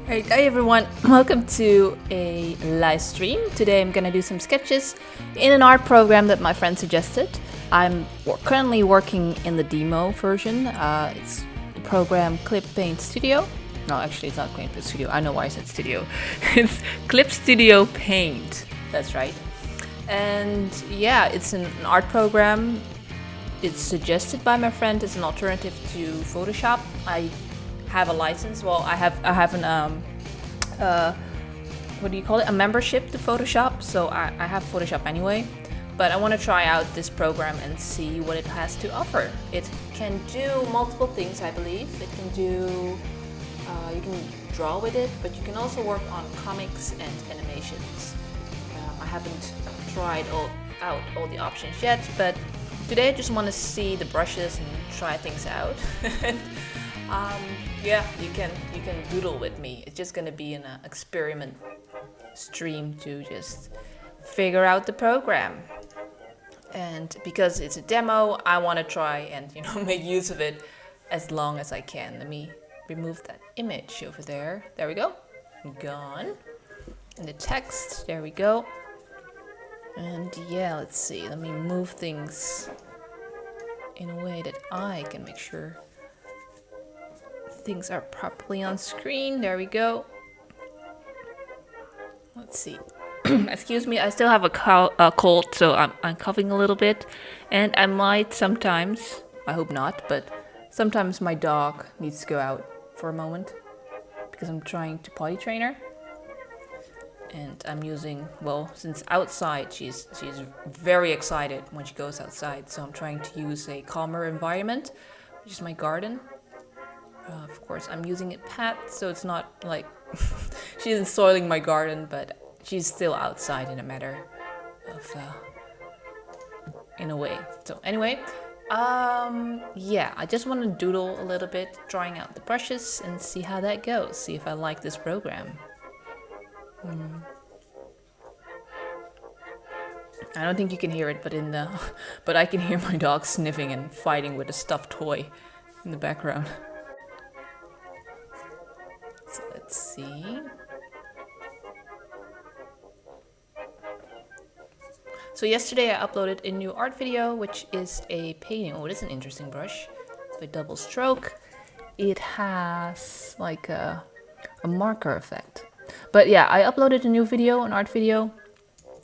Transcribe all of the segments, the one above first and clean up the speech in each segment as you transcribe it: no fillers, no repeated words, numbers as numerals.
Alright, hi everyone, welcome to a live stream. Today I'm gonna do some sketches in an art program that my friend suggested. I'm currently working in the demo version. It's the program Clip Paint Studio. No, actually it's not Clip Paint Studio. I know why I said studio. It's Clip Studio Paint. That's right. And yeah, it's an art program. It's suggested by my friend as an alternative to Photoshop. I have a license. Well, I have an what do you call it? A membership to Photoshop. So I have Photoshop anyway. But I want to try out this program and see what it has to offer. It can do multiple things, I believe. It can do you can draw with it, but you can also work on comics and animations. I haven't tried out all the options yet, but today I just want to see the brushes and try things out. Yeah, you can doodle with me. It's just gonna be an experiment stream to just figure out the program. And because it's a demo, I want to try and make use of it as long as I can. Let me remove that image over there. There we go. Gone. And the text. There we go. And yeah, let's see. Let me move things in a way that I can make sure things are properly on screen. There we go. Let's see. Excuse me, I still have a cold, so I'm coughing a little bit. And I might sometimes, I hope not, but sometimes my dog needs to go out for a moment because I'm trying to potty train her. And I'm using, well, since outside, she's very excited when she goes outside. So I'm trying to use a calmer environment, which is my garden. Of course, I'm using a pad, so it's not like she isn't soiling my garden, but she's still outside in a matter of, in a way. So anyway, yeah, I just want to doodle a little bit, trying out the brushes and see how that goes. See if I like this program. I don't think you can hear it, but I can hear my dog sniffing and fighting with a stuffed toy in the background. So let's see. So yesterday I uploaded a new art video, which is a painting. Oh, it is an interesting brush. With double stroke. It has like a marker effect. But yeah, I uploaded a new video, an art video.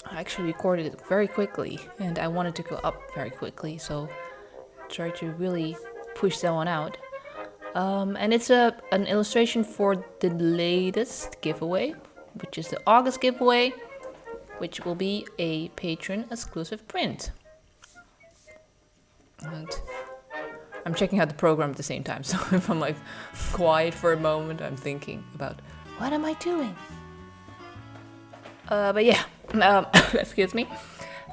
I actually recorded it very quickly, and I wanted to go up very quickly, so I tried to really push that one out. And it's an illustration for the latest giveaway, which is the August giveaway, which will be a patron exclusive print. And I'm checking out the program at the same time, so if I'm like quiet for a moment, I'm thinking about what am I doing? But yeah, excuse me.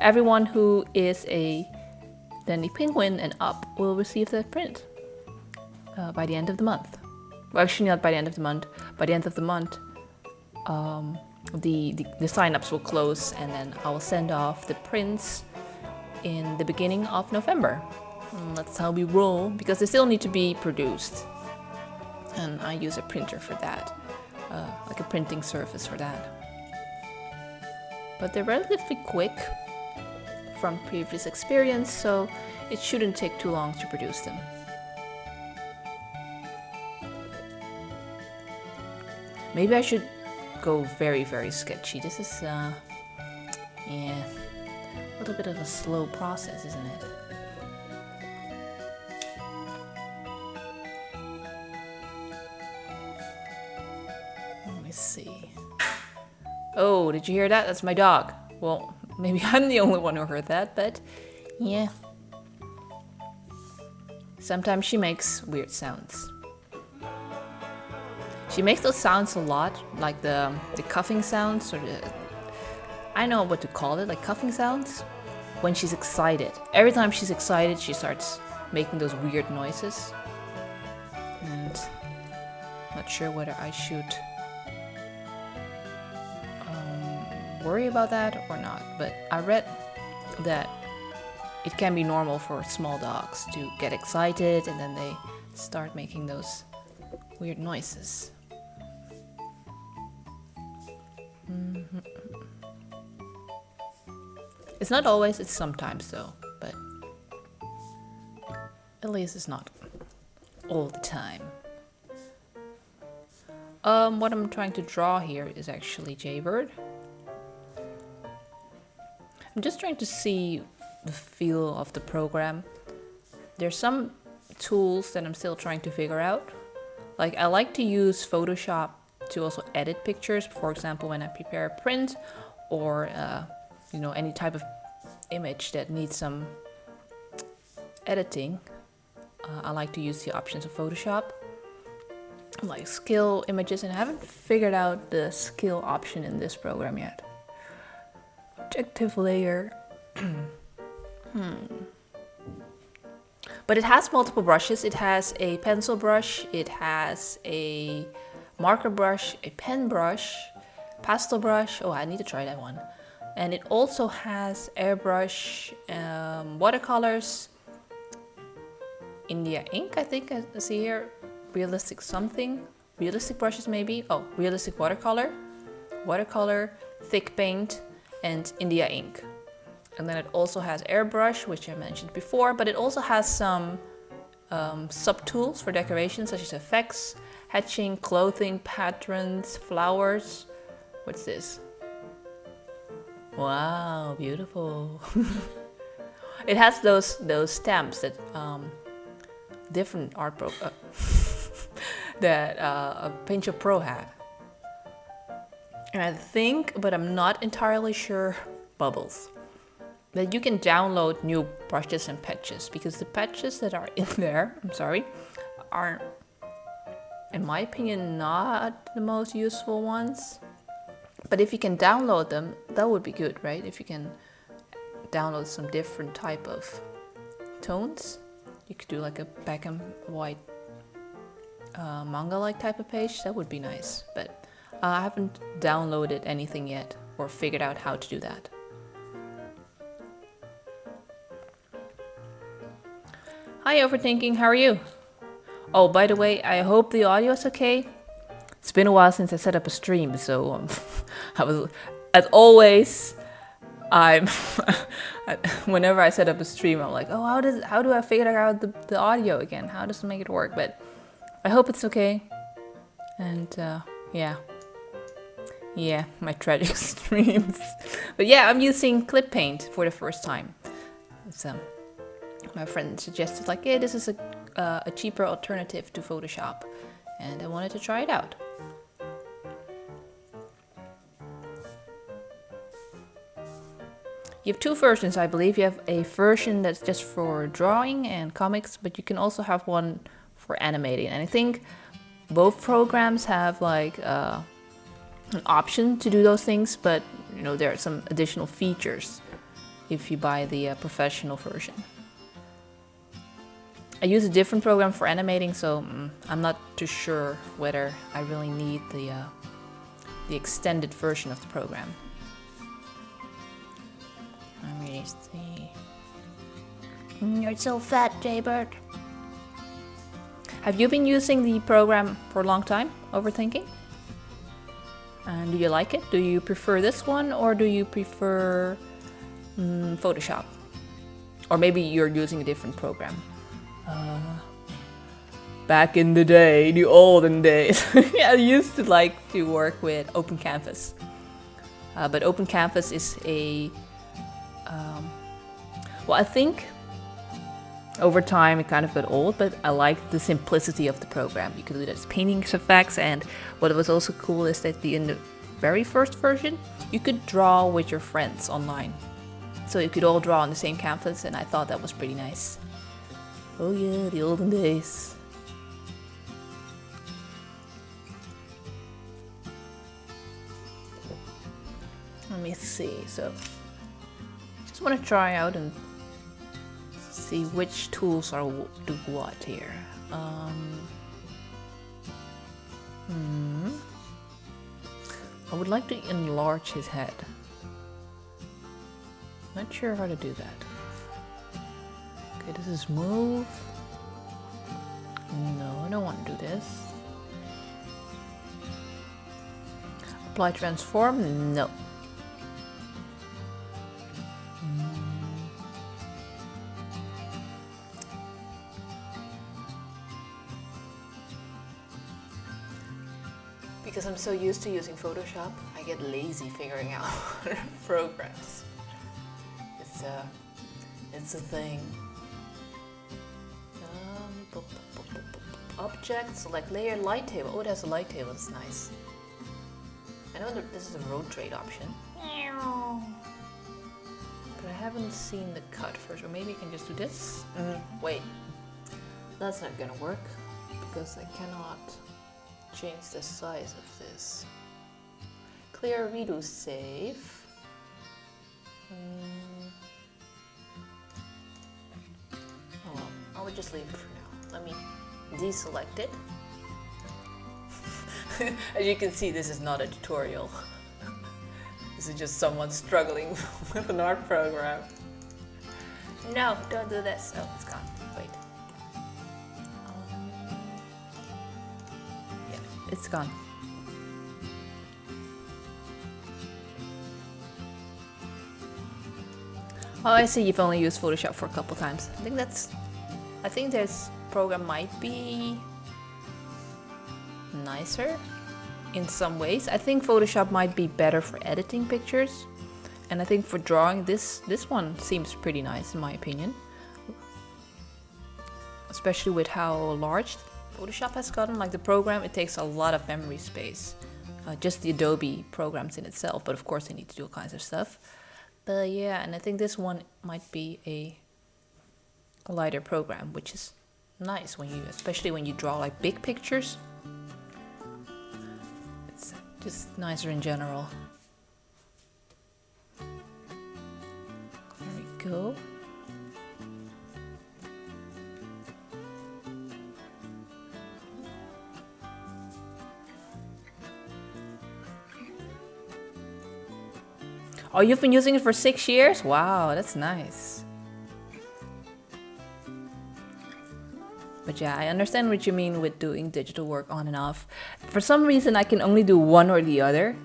Everyone who is a Dandy Penguin and up will receive that print by the end of the month. Well, actually not by the end of the month. By the end of the month, the sign-ups will close, and then I will send off the prints in the beginning of November. And that's how we roll, because they still need to be produced. And I use a printer for that, like a printing service for that. But they're relatively quick from previous experience, so it shouldn't take too long to produce them. Maybe I should go very, very sketchy. This is, yeah, a little bit of a slow process, isn't it? Let me see. Oh, did you hear that? That's my dog. Well, maybe I'm the only one who heard that, but yeah. Sometimes she makes weird sounds. She makes those sounds a lot, like the coughing sounds, or I don't know what to call it, like coughing sounds, when she's excited. Every time she's excited, she starts making those weird noises. And I'm not sure whether I should worry about that or not, but I read that it can be normal for small dogs to get excited and then they start making those weird noises. It's not always, it's sometimes though, but at least it's not all the time. What I'm trying to draw here is actually Jaybird. I'm just trying to see the feel of the program. There's some tools that I'm still trying to figure out. Like, I like to use Photoshop to also edit pictures. For example, when I prepare a print or any type of image that needs some editing, I like to use the options of Photoshop, like skill images, and I haven't figured out the skill option in this program yet. Objective layer. But it has multiple brushes. It has a pencil brush, it has a marker brush, a pen brush, pastel brush. Oh, I need to try that one. And it also has airbrush, watercolors, India ink, I think I see here, realistic something, realistic brushes maybe. Oh, realistic watercolor, thick paint, and India ink. And then it also has airbrush, which I mentioned before, but it also has some sub-tools for decoration, such as effects, hatching, clothing, patterns, flowers. What's this? Wow, beautiful. It has those stamps that different art pro that Paint Pro had. And I think, but I'm not entirely sure, bubbles. That you can download new brushes and patches, because the patches that are in there, are, in my opinion, not the most useful ones. But if you can download them, that would be good, right? If you can download some different type of tones, you could do like a black and white manga-like type of page. That would be nice, but I haven't downloaded anything yet or figured out how to do that. Hi Overthinking, how are you? Oh, by the way, I hope the audio is okay. It's been a while since I set up a stream, so I was, as always, whenever I set up a stream, I'm like, oh, how do I figure out the audio again? How does it make it work? But I hope it's okay. And yeah, my tragic streams. But yeah, I'm using Clip Paint for the first time. It's my friend suggested, like, yeah, this is a cheaper alternative to Photoshop, and I wanted to try it out. You have two versions, I believe. You have a version that's just for drawing and comics, but you can also have one for animating. And I think both programs have like an option to do those things, but there are some additional features if you buy the professional version. I use a different program for animating, so I'm not too sure whether I really need the extended version of the program. Let me see. You're so fat, Jaybird. Have you been using the program for a long time, Overthinking? And do you like it? Do you prefer this one, or do you prefer Photoshop? Or maybe you're using a different program. Back in the day, the olden days, yeah, I used to like to work with Open Canvas. But Open Canvas is a, I think over time it kind of got old, but I liked the simplicity of the program. You could do those painting effects, and what was also cool is that in the very first version, you could draw with your friends online. So you could all draw on the same canvas, and I thought that was pretty nice. Oh yeah, the olden days. Let me see, so just want to try out and see which tools are do what here. I would like to enlarge his head. Not sure how to do that. Okay, this is move. No, I don't want to do this. Apply transform? No. because I'm so used to using Photoshop, I get lazy figuring out programs. It's a thing. Object, select layer, light table. Oh, it has a light table, that's nice. I know that this is a rotate option. But I haven't seen the cut first, or maybe I can just do this. Wait, that's not gonna work because I cannot change the size of this. Clear, redo, save. Oh well, I would just leave it for now. Let me deselect it. As you can see, this is not a tutorial. This is just someone struggling with an art program. No, don't do this. Oh, it's gone. Wait. Yeah, it's gone. Oh, I see you've only used Photoshop for a couple times. I think this program might be nicer in some ways. I think Photoshop might be better for editing pictures, and I think for drawing this one seems pretty nice in my opinion, especially with how large Photoshop has gotten. Like the program, it takes a lot of memory space, just the Adobe programs in itself, but of course they need to do all kinds of stuff. But yeah, and I think this one might be a lighter program, which is nice when especially when you draw like big pictures. It's just nicer in general. There we go. Oh, you've been using it for 6 years? Wow, that's nice. But yeah, I understand what you mean with doing digital work on and off. For some reason, I can only do one or the other.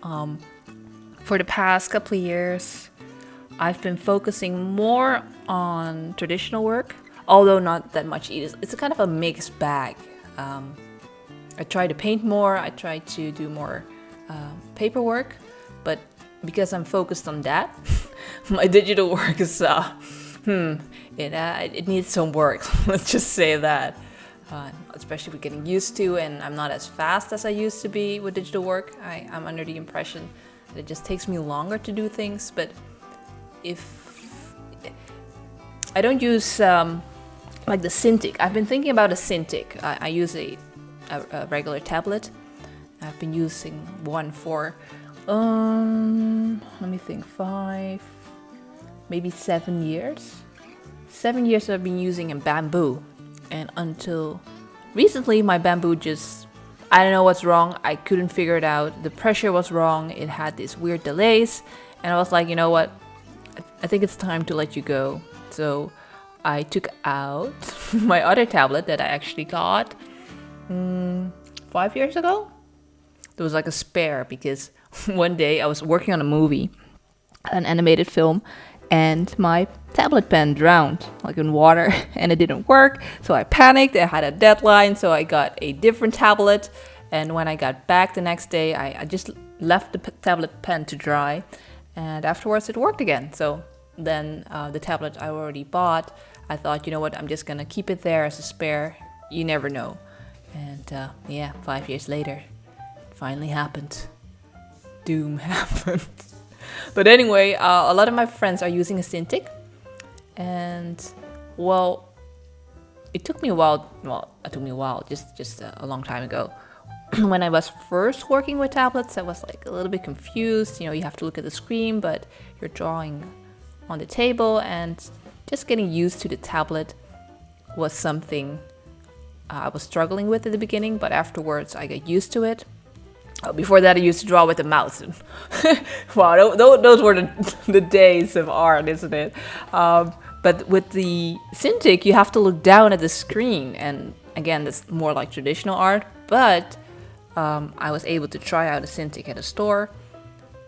For the past couple of years, I've been focusing more on traditional work, although not that much either. It's a kind of a mixed bag. I try to paint more, I try to do more paperwork, but because I'm focused on that, my digital work is, it needs some work, let's just say that. Especially with getting used to, and I'm not as fast as I used to be with digital work. I'm under the impression that it just takes me longer to do things, but if I don't use like the Cintiq. I've been thinking about a Cintiq. I use a regular tablet. I've been using one for let me think, 5, maybe 7 years. 7 years I've been using a bamboo, and until recently my bamboo just, I don't know what's wrong. I couldn't figure it out. The pressure was wrong. It had these weird delays, and I was like, you know what? I think it's time to let you go. So I took out my other tablet that I actually got 5 years ago. There was like a spare because one day I was working on a movie, an animated film, and my tablet pen drowned like in water and it didn't work. So I panicked. I had a deadline, so I got a different tablet. And when I got back the next day, I just left the tablet pen to dry, and afterwards it worked again. So then the tablet I already bought, I thought, you know what, I'm just gonna keep it there as a spare. You never know. And yeah, 5 years later, it finally happened. Doom happened. But anyway, a lot of my friends are using a Cintiq, and well, it took me a while. Well, it took me a while, just a long time ago. When I was first working with tablets, I was like a little bit confused. You know, you have to look at the screen, but you're drawing on the table, and just getting used to the tablet was something I was struggling with at the beginning, but afterwards I got used to it. Before that, I used to draw with a mouse. Wow, those were the days of art, isn't it? But with the Cintiq, you have to look down at the screen. And again, that's more like traditional art. But I was able to try out a Cintiq at a store.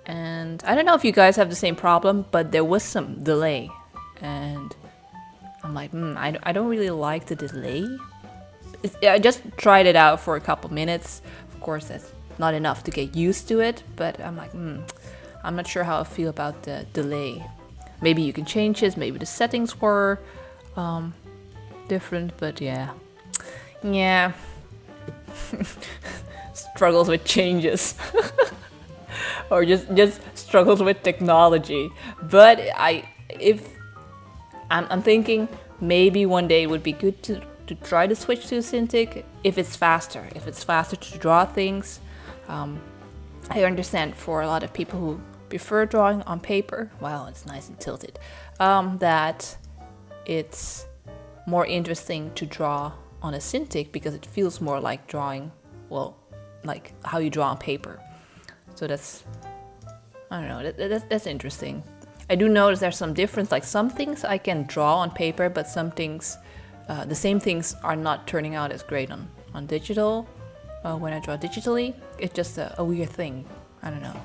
And I don't know if you guys have the same problem, but there was some delay. And I'm like, I don't really like the delay. I just tried it out for a couple minutes. Of course, that's not enough to get used to it, but I'm like, I'm not sure how I feel about the delay. Maybe you can change it, maybe the settings were different, but yeah. Struggles with changes. Or just struggles with technology. But I'm thinking maybe one day it would be good to try to switch to Cintiq if it's faster to draw things. I understand for a lot of people who prefer drawing on paper, wow, it's nice and tilted, that it's more interesting to draw on a Cintiq because it feels more like drawing, well, like how you draw on paper. So that's, I don't know, that's interesting. I do notice there's some difference, like some things I can draw on paper, but some things, the same things are not turning out as great on digital. When I draw digitally, it's just a weird thing. I don't know.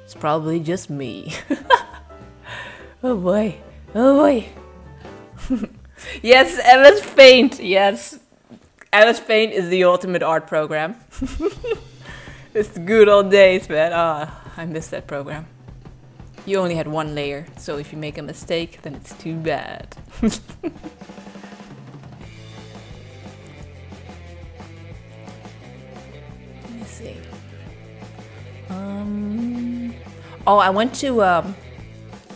It's probably just me. Oh boy. Yes, MS Paint. Yes. MS Paint is the ultimate art program. It's the good old days, man. I miss that program. You only had one layer, so if you make a mistake, then it's too bad. Let me see. Oh, I went to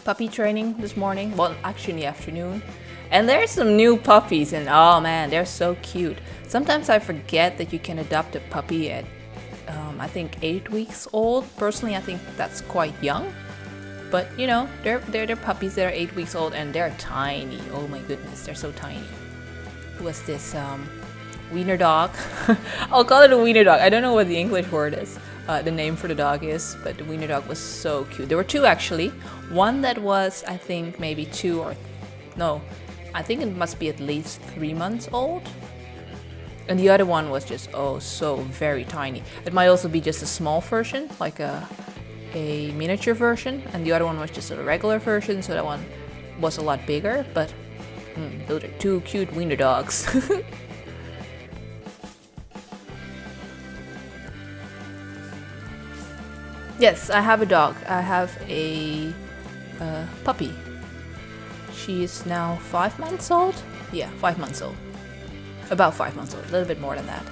puppy training this morning. Well, actually in the afternoon. And there's some new puppies, and oh man, they're so cute. Sometimes I forget that you can adopt a puppy at, I think 8 weeks old. Personally, I think that's quite young. But you know, they're puppies that are 8 weeks old, and they're tiny. Oh my goodness, they're so tiny. Who was this wiener dog? I'll call it a wiener dog. I don't know what the English word is. The name for the dog is, but the wiener dog was so cute. There were two actually. One that was, I think, maybe I think it must be at least 3 months old. And the other one was just, so very tiny. It might also be just a small version, like a miniature version. And the other one was just a regular version, so that one was a lot bigger. But those are two cute wiener dogs. Yes, I have a dog. I have a puppy. She is now 5 months old? Yeah, 5 months old. About 5 months old, a little bit more than that.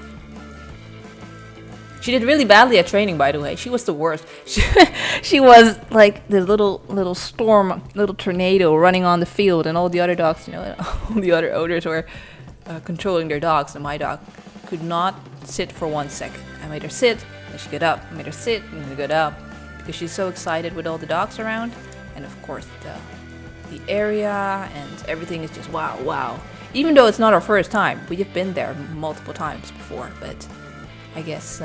She did really badly at training, by the way. She was the worst. She was like the little storm, little tornado running on the field, and all the other dogs, all the other owners were controlling their dogs, and my dog could not sit for 1 second. I made her sit, and she got up. I made her sit, and she got up, because she's so excited with all the dogs around, and of course the area and everything is just wow. Even though it's not our first time, we have been there multiple times before, but I guess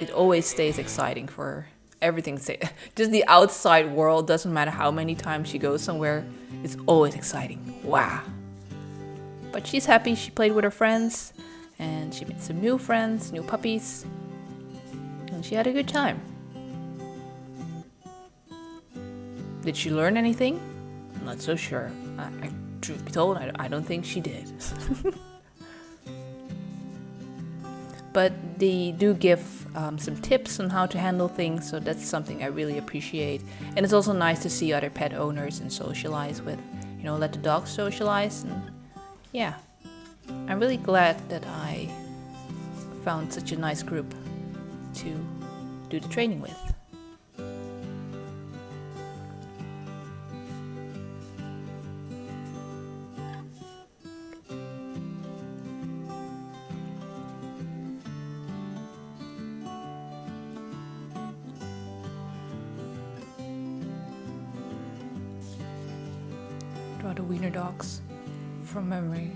it always stays exciting for everything. Just the outside world, doesn't matter how many times she goes somewhere, it's always exciting. Wow. But she's happy. She played with her friends, and she made some new friends, new puppies, and she had a good time. Did she learn anything? I'm not so sure. Truth be told, I don't think she did. But they do give some tips on how to handle things, so that's something I really appreciate. And it's also nice to see other pet owners and socialize with, let the dogs socialize. And yeah, I'm really glad that I found such a nice group to do the training with. Draw the wiener dogs from memory.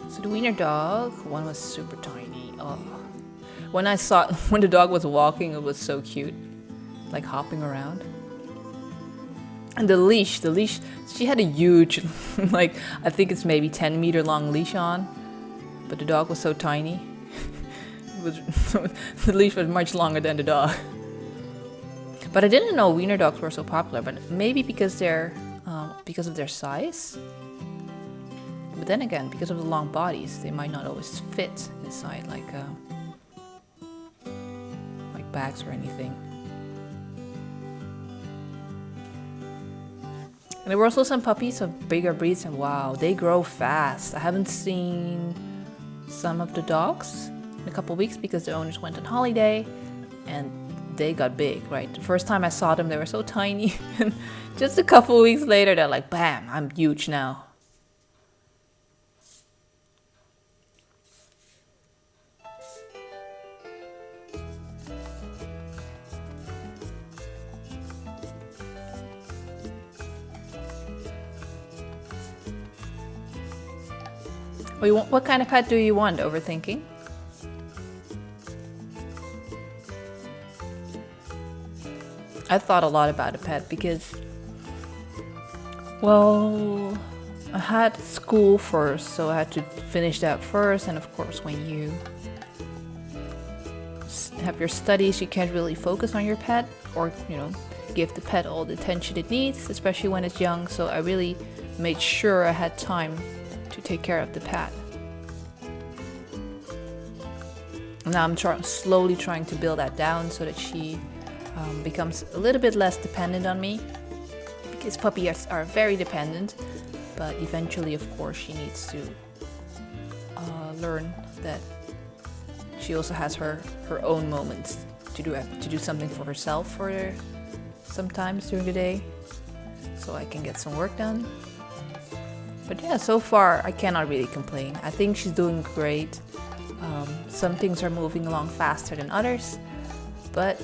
So the wiener dog, one was super tiny. Oh, when the dog was walking, it was so cute, like hopping around. And the leash, she had a huge, I think it's maybe 10-meter long leash on, but the dog was so tiny. The leash was much longer than the dog. But I didn't know wiener dogs were so popular, but maybe because of their size. But then again, because of the long bodies, they might not always fit inside like bags or anything. And there were also some puppies of bigger breeds, and wow, they grow fast. I haven't seen some of the dogs in a couple weeks because the owners went on holiday, and they got big, right? The first time I saw them, they were so tiny, and just a couple weeks later, they're like, bam, I'm huge now. What kind of pet do you want? Overthinking? I thought a lot about a pet because, well, I had school first, so I had to finish that first. And of course, when you have your studies, you can't really focus on your pet or, give the pet all the attention it needs, especially when it's young. So I really made sure I had time to take care of the pet. Now I'm slowly trying to build that down so that she becomes a little bit less dependent on me, because puppies are very dependent, but eventually, of course, she needs to learn that she also has her own moments to do something for herself sometimes during the day, so I can get some work done. But yeah, so far I cannot really complain. I think she's doing great. Some things are moving along faster than others, but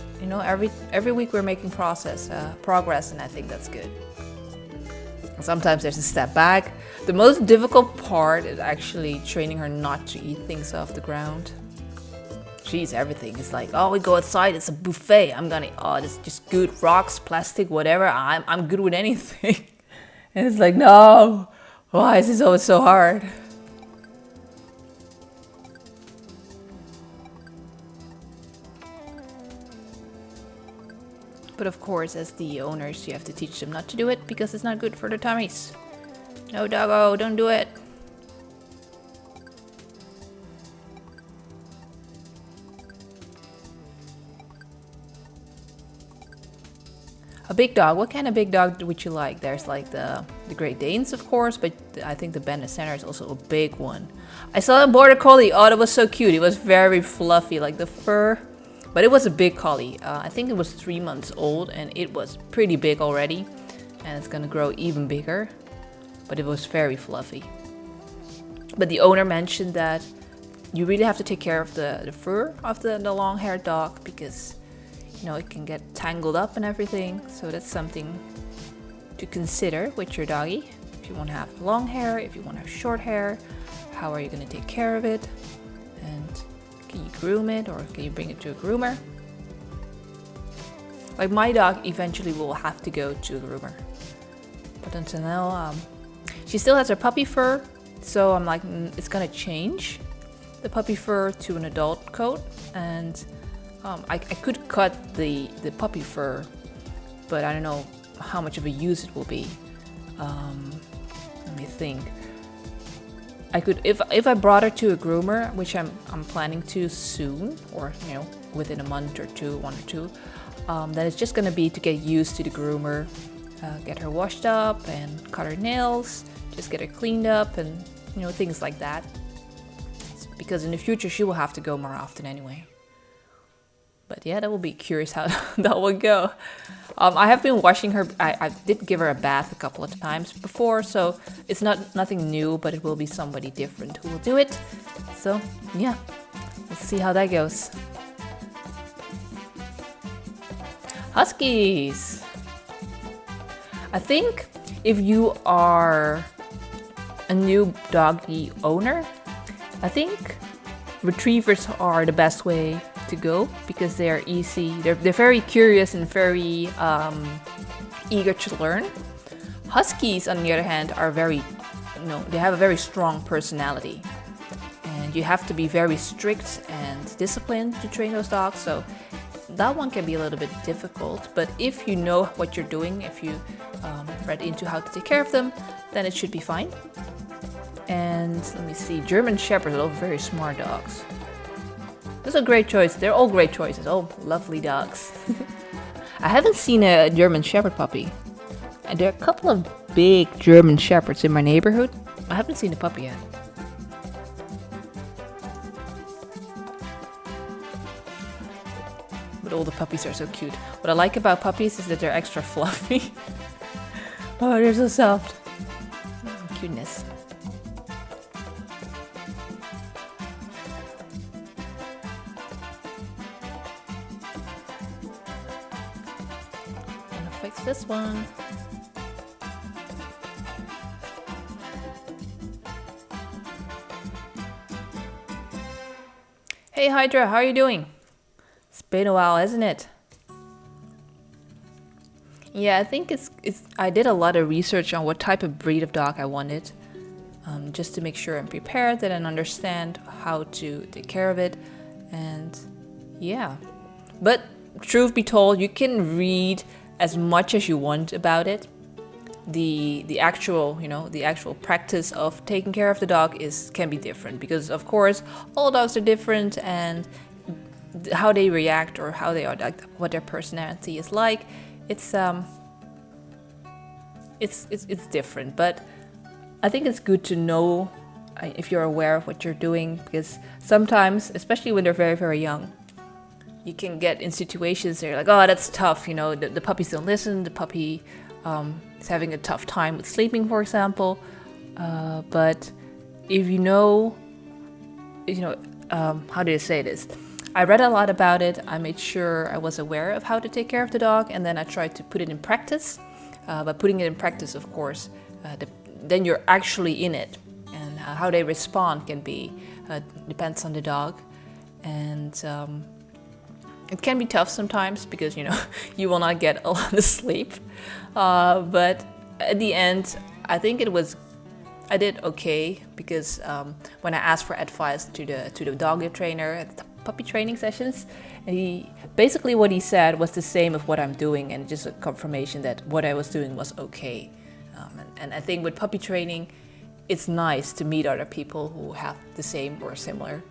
every week we're making progress, and I think that's good. Sometimes there's a step back. The most difficult part is actually training her not to eat things off the ground. She eats everything. It's like, oh, we go outside, it's a buffet. I'm gonna, this is just good, rocks, plastic, whatever. I'm good with anything. And it's like, no, why is this always so hard? But of course, as the owners, you have to teach them not to do it because it's not good for their tummies. No, doggo, don't do it. A big dog. What kind of big dog would you like? There's like the Great Danes, of course, but I think the Bennett Center is also a big one. I saw a Border Collie. Oh, that was so cute. It was very fluffy, like the fur. But it was a big collie. I think it was 3 months old, and it was pretty big already. And it's gonna grow even bigger. But it was very fluffy. But the owner mentioned that you really have to take care of the fur of the long-haired dog, because it can get tangled up and everything. So that's something to consider with your doggy. If you want to have long hair, if you want to have short hair, how are you going to take care of it? And can you groom it, or can you bring it to a groomer? Like my dog eventually will have to go to a groomer. But until now, she still has her puppy fur. So I'm like, it's going to change the puppy fur to an adult coat. And I could cut the puppy fur, but I don't know how much of a use it will be. Let me think. I could, if I brought her to a groomer, which I'm planning to soon, or within a month or two, 1 or 2, then it's just gonna be to get used to the groomer, get her washed up and cut her nails, just get her cleaned up, and things like that. Because in the future she will have to go more often anyway. But yeah, that will be curious how that will go. I have been washing her. I did give her a bath a couple of times before, so it's nothing new, but it will be somebody different who will do it. So yeah, let's see how that goes. Huskies. I think if you are a new doggy owner, I think retrievers are the best way to go, because they are easy. They're very curious and very eager to learn. Huskies, on the other hand, are they have a very strong personality, and you have to be very strict and disciplined to train those dogs. So that one can be a little bit difficult. But if you know what you're doing, if you read into how to take care of them, then it should be fine. And let me see, German Shepherds are all very smart dogs. That's a great choice. They're all great choices. Oh, lovely dogs. I haven't seen a German Shepherd puppy. And there are a couple of big German Shepherds in my neighborhood. I haven't seen a puppy yet. But all the puppies are so cute. What I like about puppies is that they're extra fluffy. Oh, they're so soft. Oh, cuteness. Gonna fix this one. Hey Hydra, how are you doing? It's been a while, hasn't it? Yeah, I think I did a lot of research on what type of breed of dog I wanted, just to make sure I'm prepared, that I understand how to take care of it, and yeah. But truth be told, you can read as much as you want about it. The actual practice of taking care of the dog can be different, because of course all dogs are different, and how they react or how they are, like what their personality is like, it's different. But I think it's good to know if you're aware of what you're doing, because sometimes, especially when they're very, very young, you can get in situations where you're like, oh, that's tough, the puppies don't listen, the puppy is having a tough time with sleeping, for example. But if how do you say this? I read a lot about it. I made sure I was aware of how to take care of the dog, and then I tried to put it in practice. By putting it in practice, of course, then you're actually in it, and how they respond can be depends on the dog, and it can be tough sometimes because you will not get a lot of sleep. But at the end, I think I did okay, because when I asked for advice to the dog trainer at the puppy training sessions, what he said was the same of what I'm doing, and just a confirmation that what I was doing was okay. And I think with puppy training, it's nice to meet other people who have the same or similar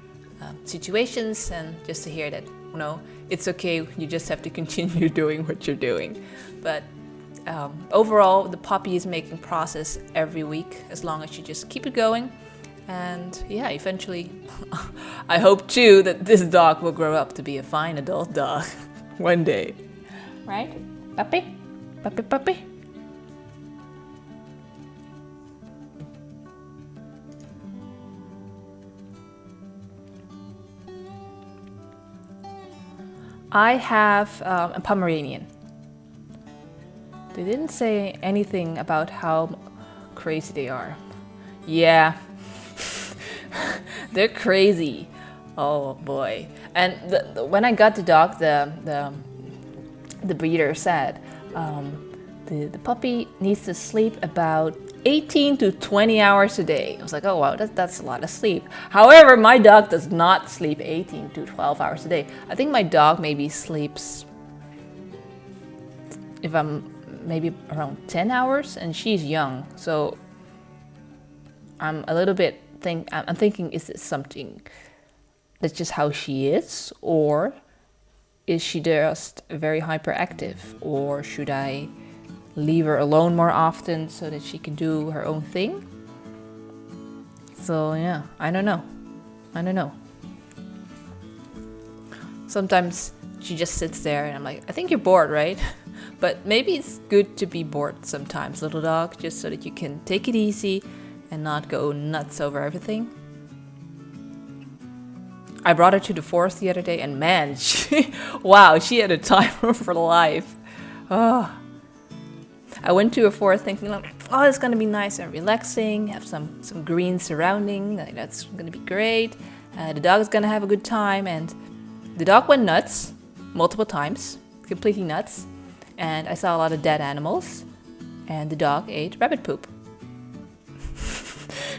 situations, and just to hear that it's okay. You just have to continue doing what you're doing. But overall, the puppy is making progress every week, as long as you just keep it going. And yeah, eventually, I hope too that this dog will grow up to be a fine adult dog one day. Right? Puppy? Puppy, puppy? I have a Pomeranian. They didn't say anything about how crazy they are. Yeah, they're crazy. Oh boy! And when I got the dog, the breeder said the puppy needs to sleep about 18 to 20 hours a day. I was like, oh wow, that's a lot of sleep. However, my dog does not sleep 18 to 12 hours a day. I think my dog maybe sleeps, if I'm maybe around 10 hours, and she's young, so I'm a little bit I'm thinking, is this something that's just how she is, or is she just very hyperactive, or should I leave her alone more often so that she can do her own thing? So yeah, I don't know. Sometimes she just sits there and I'm like, I think you're bored, right? But maybe it's good to be bored sometimes, little dog, just so that you can take it easy and not go nuts over everything. I brought her to the forest the other day, and man, she had a time of her life. Oh. I went to a forest thinking, like, oh, it's gonna be nice and relaxing, have some green surrounding, like, that's gonna be great. The dog is gonna have a good time, and the dog went nuts multiple times, completely nuts. And I saw a lot of dead animals, and the dog ate rabbit poop.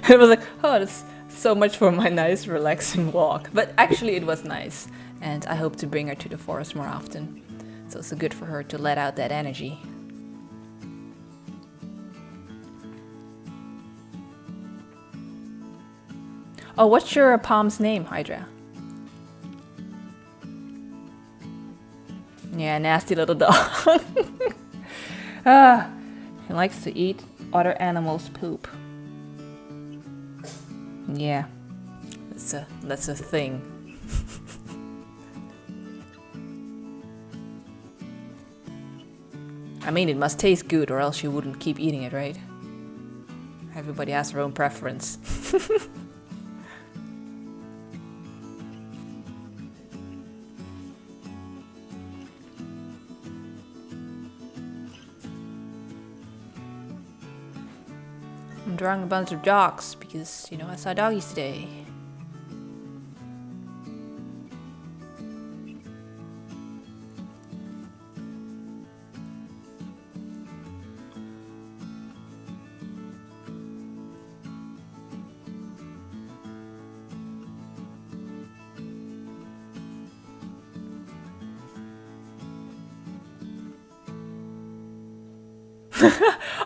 I was like, oh, that's so much for my nice relaxing walk. But actually it was nice, and I hope to bring her to the forest more often. It's also good for her to let out that energy. Oh, what's your palm's name, Hydra? Yeah, nasty little dog. Ah, he likes to eat other animals' poop. Yeah, that's a thing. I mean, it must taste good, or else you wouldn't keep eating it, right? Everybody has their own preference. I'm drawing a bunch of dogs because, you know, I saw doggies today.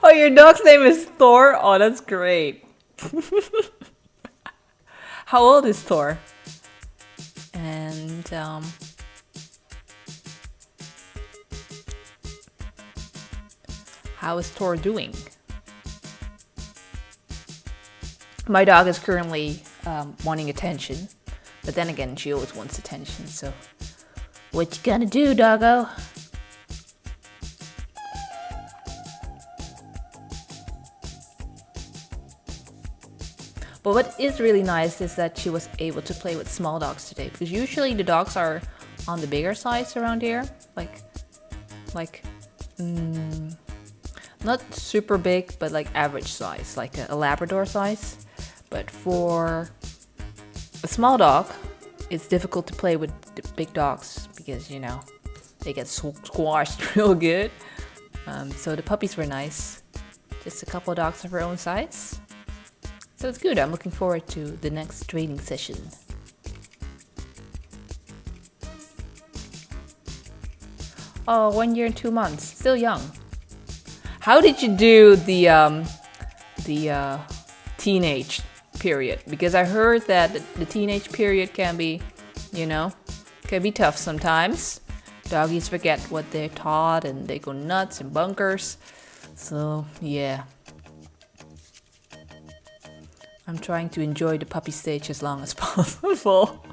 Oh, your dog's name is Thor? Oh, that's great. How old is Thor? And, how is Thor doing? My dog is currently wanting attention, but then again, she always wants attention, so what you gonna do, doggo? But what is really nice is that she was able to play with small dogs today, because usually the dogs are on the bigger size around here, like not super big, but like average size, like a Labrador size. But for a small dog, it's difficult to play with the big dogs because, you know, they get squashed real good. So the puppies were nice. Just a couple of dogs of her own size. So it's good. I'm looking forward to the next training session. Oh, 1 year and 2 months. Still young. How did you do the teenage period? Because I heard that the teenage period can be, you know, can be tough sometimes. Doggies forget what they're taught and they go nuts and bunkers. So, yeah. I'm trying to enjoy the puppy stage as long as possible.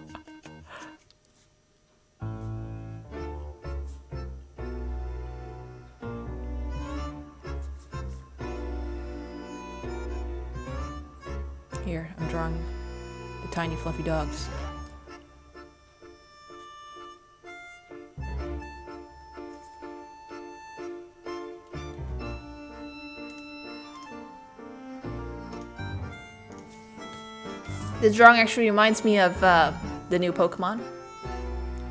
Here, I'm drawing the tiny fluffy dogs. This drawing actually reminds me of the new Pokemon.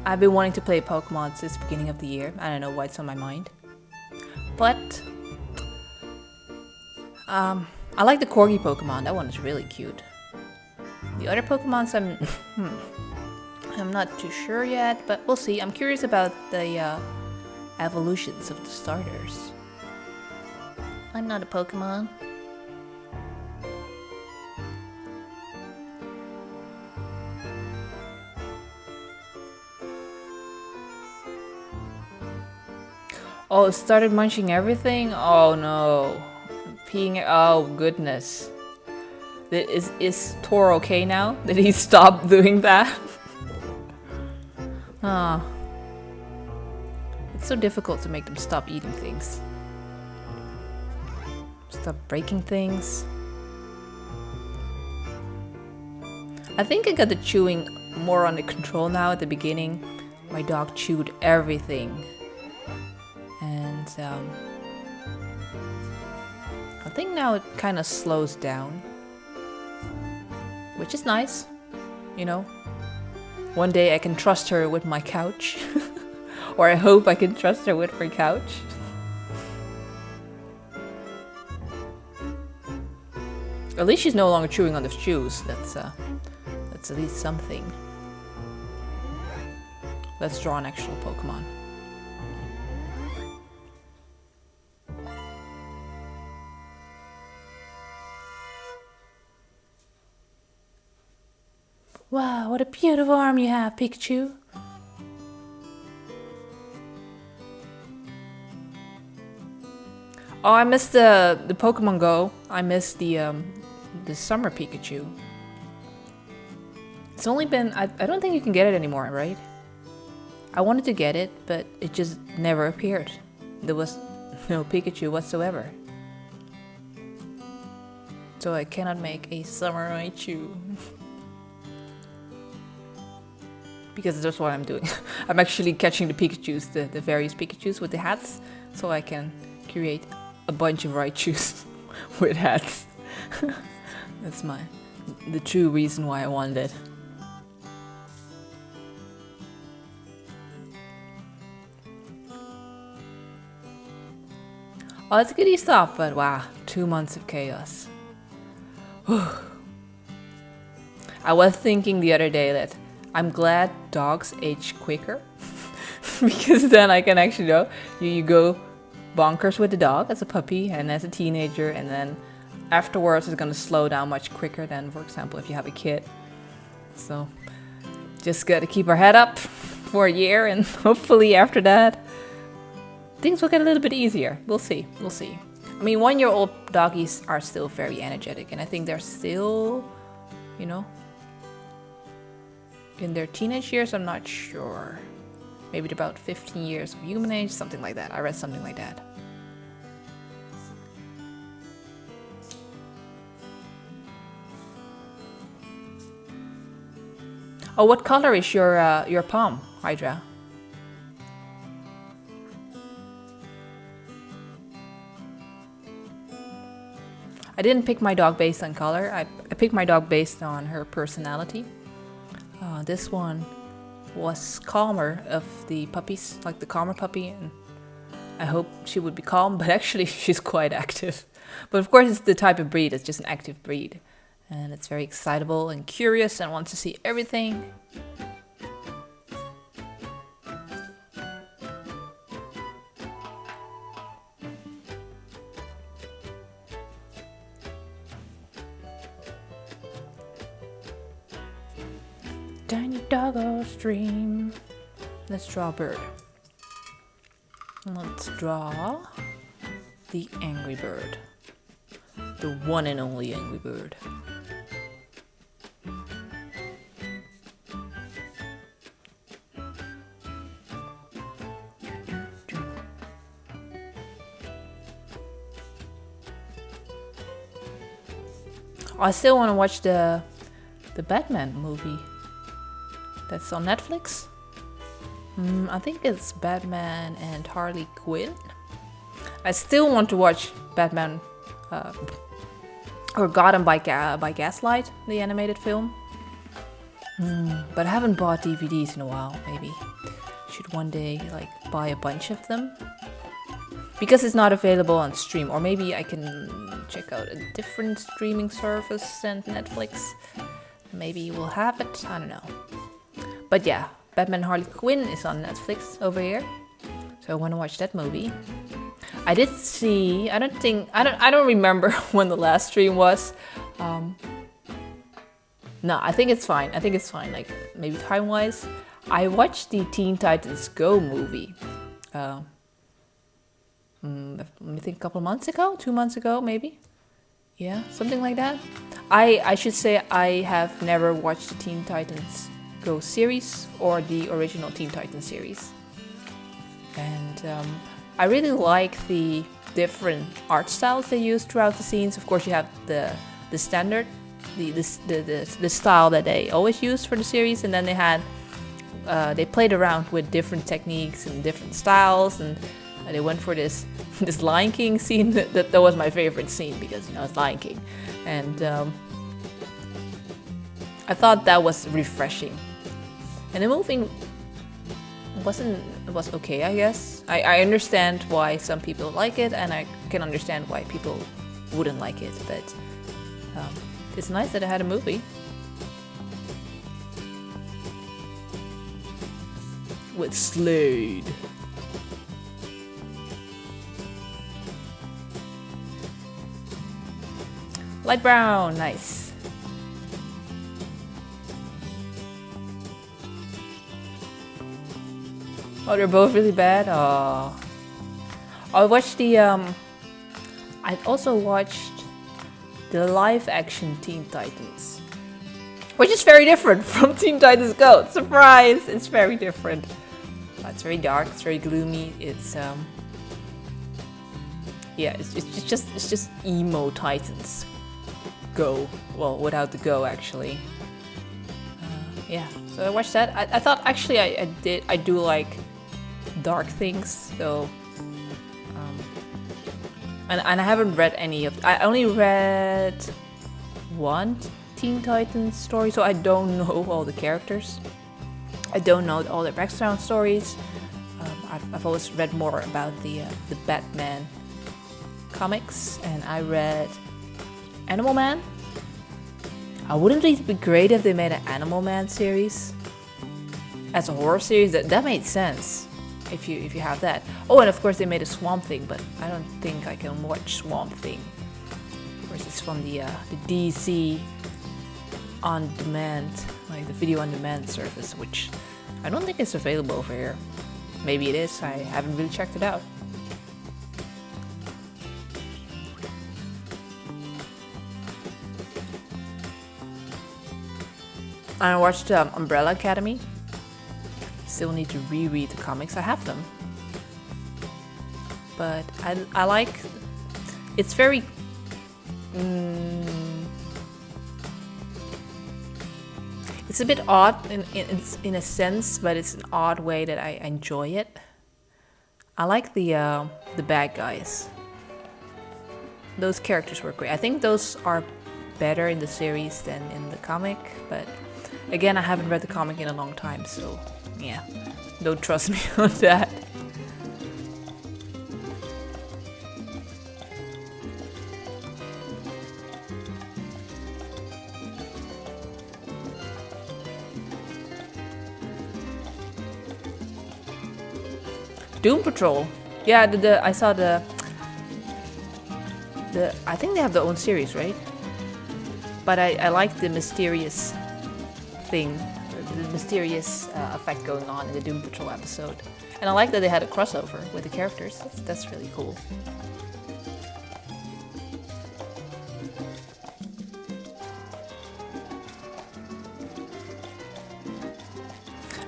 I've been wanting to play Pokemon since the beginning of the year. I don't know why it's on my mind. But I like the Corgi Pokemon. That one is really cute. The other Pokemons I'm not too sure yet, but we'll see. I'm curious about the evolutions of the starters. I'm not a Pokemon. Oh, it started munching everything? Oh no. Peeing. Oh goodness. Is Thor okay now? Did he stop doing that? Ah. It's so difficult to make them stop eating things. Stop breaking things. I think I got the chewing more under control now. At the beginning, my dog chewed everything. And I think now it kind of slows down, which is nice, you know. One day I can trust her with my couch, or I hope I can trust her with her couch. At least she's no longer chewing on the shoes. That's at least something. Let's draw an actual Pokemon. Wow, what a beautiful arm you have, Pikachu. Oh, I miss the Pokemon Go. I miss the summer Pikachu. It's only been I don't think you can get it anymore, right? I wanted to get it, but it just never appeared. There was no Pikachu whatsoever. So I cannot make a summer Raichu. Because that's what I'm doing. I'm actually catching the Pikachus, the various Pikachus with the hats, so I can create a bunch of Raichus with hats. That's the true reason why I wanted it. Oh, it's a goodie stop, but wow, 2 months of chaos. I was thinking the other day that I'm glad dogs age quicker. Because then I can actually know you go bonkers with the dog as a puppy and as a teenager, and then afterwards it's gonna slow down much quicker than, for example, if you have a kid. So just gotta keep our head up for a year, and hopefully after that things will get a little bit easier. We'll see. I mean, 1-year-old doggies are still very energetic, and I think they're still, in their teenage years. I'm not sure. Maybe about 15 years of human age, something like that. I read something like that. Oh, what color is your palm, Hydra? I didn't pick my dog based on color. I picked my dog based on her personality. This one was calmer of the puppies, like the calmer puppy, and I hope she would be calm, but actually she's quite active. But of course it's the type of breed, it's just an active breed. And it's very excitable and curious and wants to see everything. Tiny doggo stream. Let's draw a bird. Let's draw the angry bird. The one and only angry bird. I still want to watch the Batman movie. That's on Netflix. I think it's Batman and Harley Quinn. I still want to watch Batman or Gotham by Gaslight, the animated film. But I haven't bought DVDs in a while. Maybe should one day buy a bunch of them. Because it's not available on stream, or maybe I can check out a different streaming service than Netflix. Maybe we'll have it. I don't know. But yeah, Batman Harley Quinn is on Netflix over here, so I want to watch that movie. I did see. I don't remember when the last stream was. No, I think it's fine. Like maybe time-wise, I watched the Teen Titans Go movie. Let me think. A couple of months ago, 2 months ago, maybe. Yeah, something like that. I should say I have never watched the Teen Titans Go series or the original Teen Titans series, and I really like the different art styles they use throughout the scenes. Of course, you have the standard, the style that they always use for the series, and then they played around with different techniques and different styles, and they went for this Lion King scene. That was my favorite scene because it's Lion King, and I thought that was refreshing. And the movie was okay, I guess. I understand why some people like it, and I can understand why people wouldn't like it, but it's nice that I had a movie. With Slade. Light brown, nice. Oh, they're both really bad? Oh. I watched the I've also watched the live-action Teen Titans, which is very different from Teen Titans Go. Surprise! It's very different. It's very dark. It's very gloomy. It's yeah, it's just emo Titans Go. Well, without the Go actually. Yeah, so I watched that. I thought actually I do like dark things. So and I haven't read any of. I only read one Teen Titans story, so I don't know all the characters. I don't know all the background stories. I've always read more about the Batman comics, and I read Animal Man. Wouldn't it be great if they made an Animal Man series as a horror series? That made sense if you have that. Oh, and of course they made a Swamp Thing, but I don't think I can watch Swamp Thing. Of course, it's from the DC on demand, like the video on demand service, which I don't think is available over here. Maybe it is. I haven't really checked it out. I watched Umbrella Academy. Still need to reread the comics. I have them, but I like. It's very. It's a bit odd in a sense, but it's an odd way that I enjoy it. I like the bad guys. Those characters were great. I think those are better in the series than in the comic, but again, I haven't read the comic in a long time, so yeah, don't trust me on that. Doom Patrol. Yeah, I saw the I think they have their own series, right? But I like the mysterious thing, the mysterious effect going on in the Doom Patrol episode. And I like that they had a crossover with the characters. That's really cool.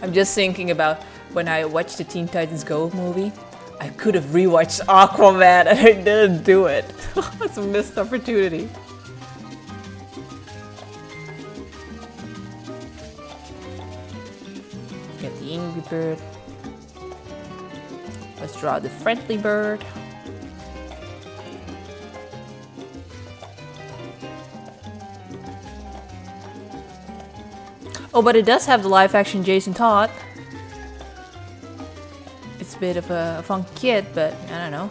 I'm just thinking about when I watched the Teen Titans Go movie. I could have rewatched Aquaman and I didn't do it. That's a missed opportunity. Get the angry bird. Let's draw the friendly bird. Oh, but it does have the live action Jason Todd. It's a bit of a fun kid, but I don't know.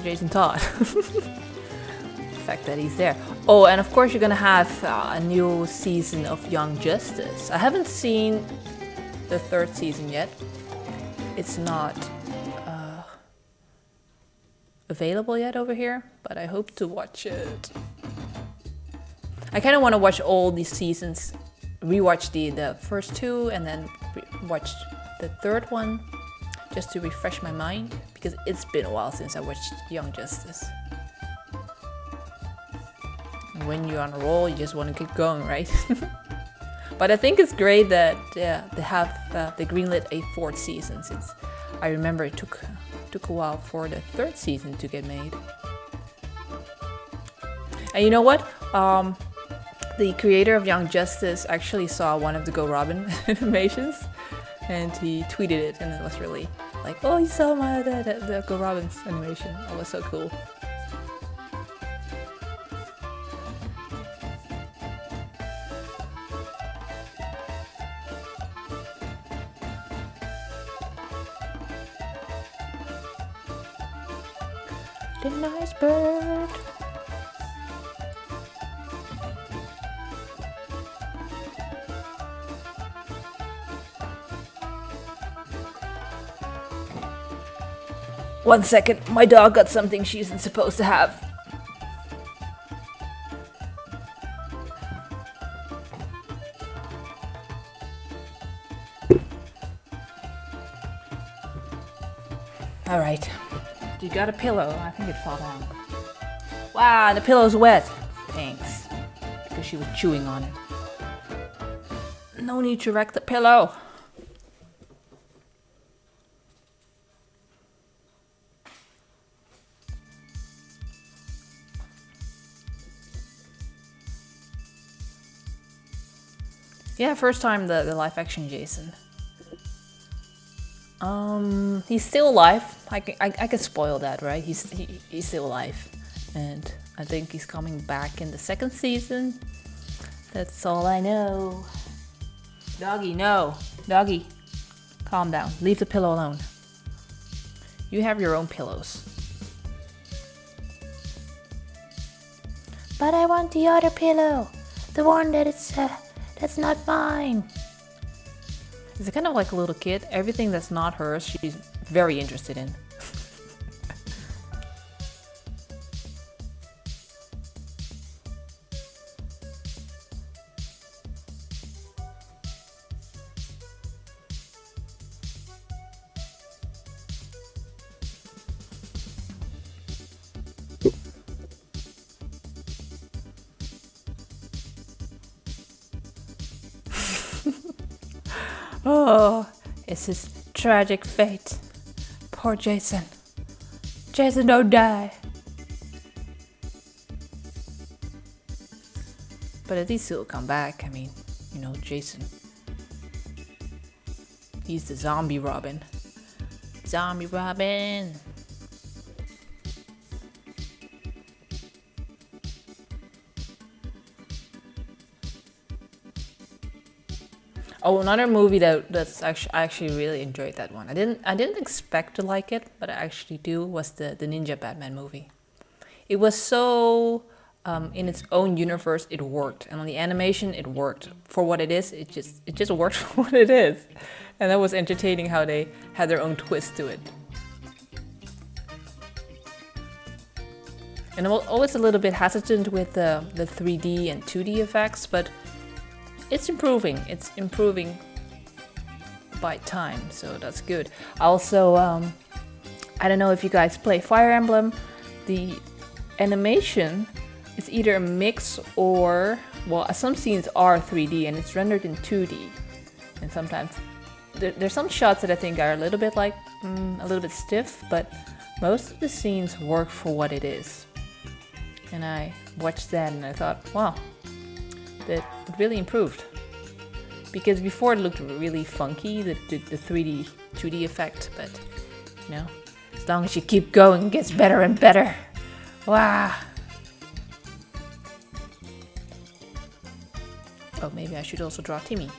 Jason Todd. The fact that he's there. Oh, and of course you're gonna have a new season of Young Justice. I haven't seen the third season yet. It's not available yet over here, but I hope to watch it. I kind of want to watch all these seasons, rewatch the first two, and then watch the third one, just to refresh my mind, because it's been a while since I watched Young Justice. And when you're on a roll, you just want to keep going, right? But I think it's great that they have they greenlit a fourth season, since I remember it took a while for the third season to get made. And you know what? The creator of Young Justice actually saw one of the Go Robin animations, and he tweeted it, and it was really like, oh, he saw my the Go Robin's animation. It was so cool. The nice bird. One second, my dog got something she isn't supposed to have. Alright, You got a pillow. I think it fell down. Wow, the pillow's wet. Thanks. Because she was chewing on it. No need to wreck the pillow. Yeah, first time the live action Jason. He's still alive. I can spoil that, right? He's still alive, and I think he's coming back in the second season. That's all I know. Doggy, no, doggy, calm down. Leave the pillow alone. You have your own pillows. But I want the other pillow, the one that's not mine. It's kind of like a little kid. Everything that's not hers, she's very interested in. Oh, it's his tragic fate. Poor Jason. Jason, don't die. But at least he'll come back. I mean, you know, Jason. He's the zombie Robin. Zombie Robin. Oh, another movie that's actually I actually really enjoyed that one. I didn't expect to like it, but I actually do. Was the Ninja Batman movie. It was so in its own universe, it worked, and on the animation, it worked for what it is. It just worked for what it is, and that was entertaining how they had their own twist to it. And I'm always a little bit hesitant with the 3D and 2D effects, but it's improving. It's improving by time, so that's good. Also, I don't know if you guys play Fire Emblem. The animation is either a mix or, well, some scenes are 3D and it's rendered in 2D. And sometimes there's some shots that I think are a little bit like a little bit stiff, but most of the scenes work for what it is. And I watched that and I thought, wow, that it really improved. Because before it looked really funky, the 3D, 2D effect, but you know, as long as you keep going, it gets better and better. Wow. Oh, maybe I should also draw Timmy,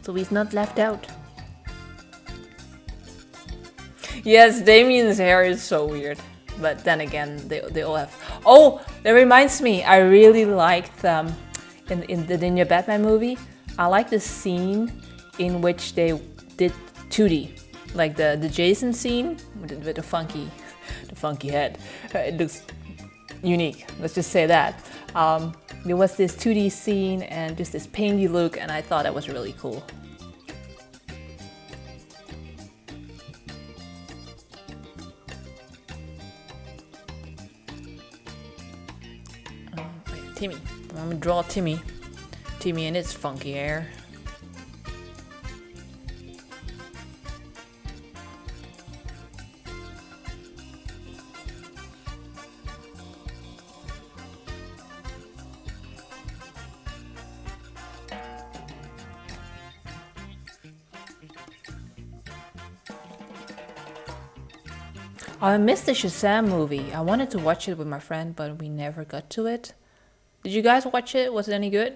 so he's not left out. Yes, Damien's hair is so weird. But then again, they all have... Oh, that reminds me, I really liked in the Ninja Batman movie, I like the scene in which they did 2D. Like the Jason scene with the funky head. It looks unique, let's just say that. There was this 2D scene and just this painty look, and I thought that was really cool. Timmy. I'm gonna draw Timmy. Timmy and his funky hair. I missed the Shazam movie. I wanted to watch it with my friend, but we never got to it. Did you guys watch it? Was it any good?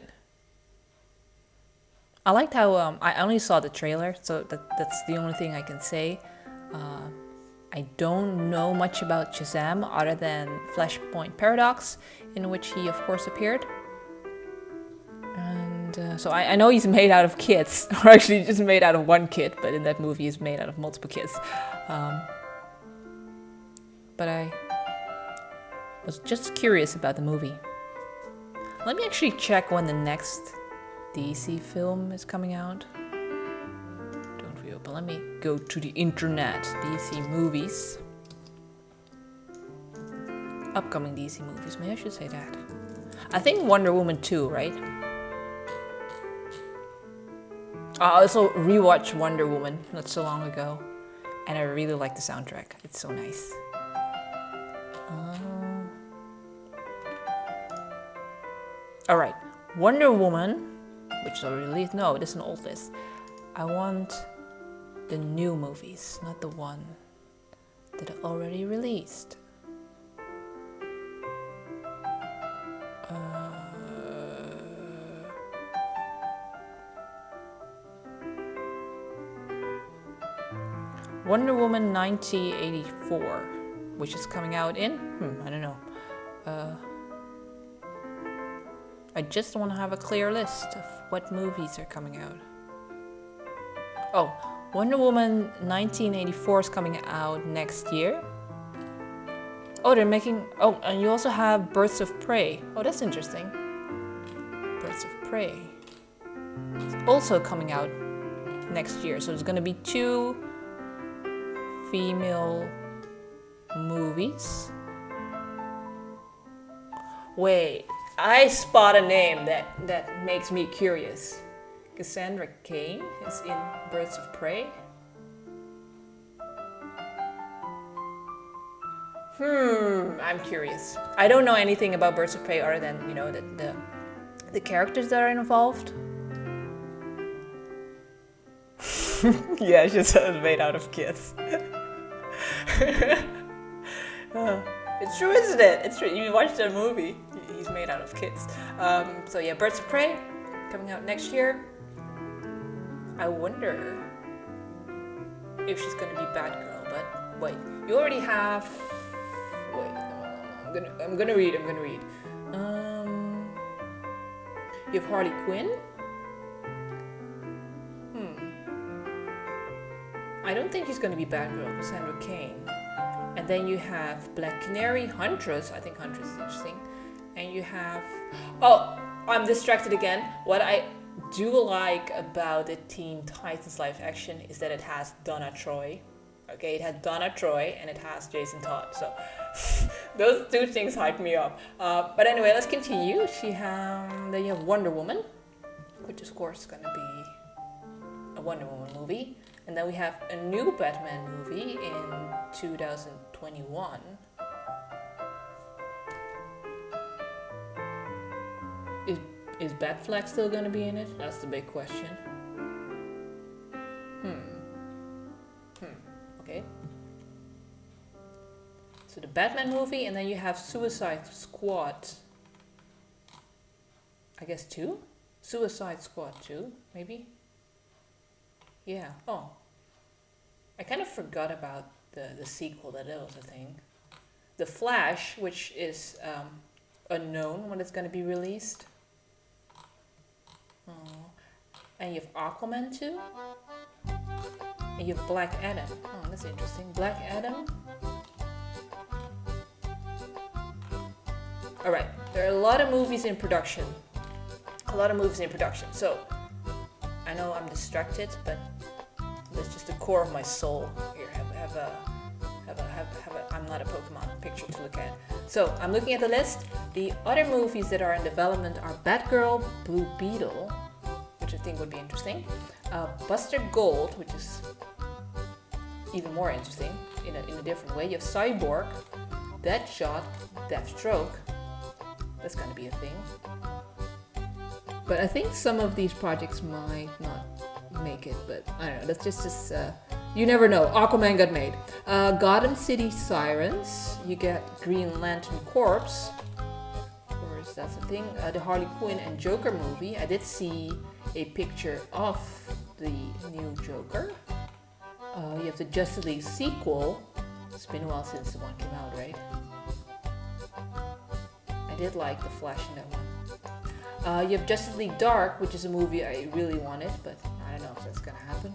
I liked how I only saw the trailer, so that's the only thing I can say. I don't know much about Shazam other than Flashpoint Paradox, in which he of course appeared. And so I know he's made out of kids, or actually just made out of one kid, but in that movie he's made out of multiple kids. But I was just curious about the movie. Let me actually check when the next DC film is coming out. Don't reopen. Let me go to the internet. DC movies. Upcoming DC movies, maybe I should say that. I think Wonder Woman 2, right? I also rewatched Wonder Woman not so long ago, and I really like the soundtrack. It's so nice. Alright, Wonder Woman, which is already released. No, it is an old list. I want the new movies, not the one that are already released. Wonder Woman 1984, which is coming out in, I don't know. I just want to have a clear list of what movies are coming out. Oh, Wonder Woman 1984 is coming out next year. Oh, they're making, oh, and you also have Birds of Prey. Oh, that's interesting. Birds of Prey. It's also coming out next year. So there's going to be 2 female movies. Wait, I spot a name that makes me curious. Cassandra Cain is in Birds of Prey. I'm curious. I don't know anything about Birds of Prey other than, you know, the characters that are involved. Yeah, she said it's made out of kids. It's true, isn't it? It's true. You watched the movie. He's made out of kids. So yeah, Birds of Prey coming out next year. I wonder if she's gonna be Batgirl. But wait, you already have. Wait, I'm gonna read. You have Harley Quinn. I don't think she's gonna be Batgirl, Cassandra Cain. And then you have Black Canary, Huntress. I think Huntress is interesting. And you have... Oh, I'm distracted again. What I do like about the Teen Titans live action is that it has Donna Troy. Okay, it has Donna Troy and it has Jason Todd. So those 2 things hype me up. But anyway, let's continue. Then you have Wonder Woman, which of course is going to be a Wonder Woman movie. And then we have a new Batman movie in 2021. Is Batfleck still going to be in it? That's the big question. Okay. So the Batman movie, and then you have Suicide Squad. I guess 2? Suicide Squad 2, maybe? Yeah. Oh. I kind of forgot about the sequel that was a thing. The Flash, which is unknown when it's going to be released. Oh. And you have Aquaman 2. And you have Black Adam. Oh, that's interesting. Black Adam. Alright, there are a lot of movies in production. So, I know I'm distracted, but that's just the core of my soul. Here, have a I'm not a Pokemon picture to look at. So, I'm looking at the list. The other movies that are in development are Batgirl, Blue Beetle, which I think would be interesting. Buster Gold, which is even more interesting in a different way. You have Cyborg, Deadshot, Deathstroke. That's gonna be a thing. But I think some of these projects might not make it, but I don't know. That's just you never know. Aquaman got made. Gotham City Sirens. You get Green Lantern Corps. Of course, that's a thing. The Harley Quinn and Joker movie. I did see a picture of the new Joker. You have the Justice League sequel. It's been a while since the one came out, right? I did like the Flash in that one. You have Justice League Dark, which is a movie I really wanted, but I don't know if that's gonna happen.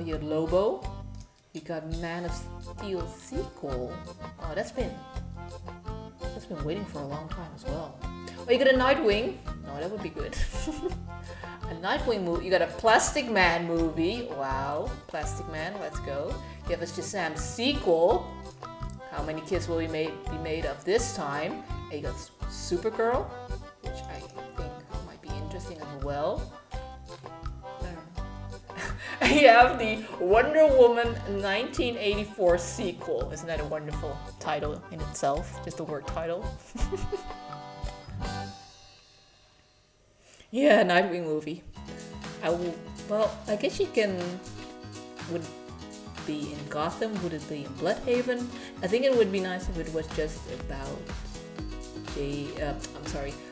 You have Lobo. You got Man of Steel sequel. Oh, that's been waiting for a long time as well. Oh, you got a Nightwing. No, that would be good. A Nightwing movie. You got a Plastic Man movie. Wow, Plastic Man. Let's go. You have a Shazam sequel how many kids will be made of this time? And you got Supergirl, which I think might be interesting as well. You have the Wonder Woman 1984 sequel. Isn't that a wonderful title in itself? Just the word title. Yeah, Nightwing movie. I guess you can. Would be in Gotham? Would it be in Bloodhaven? I think it would be nice if it was just about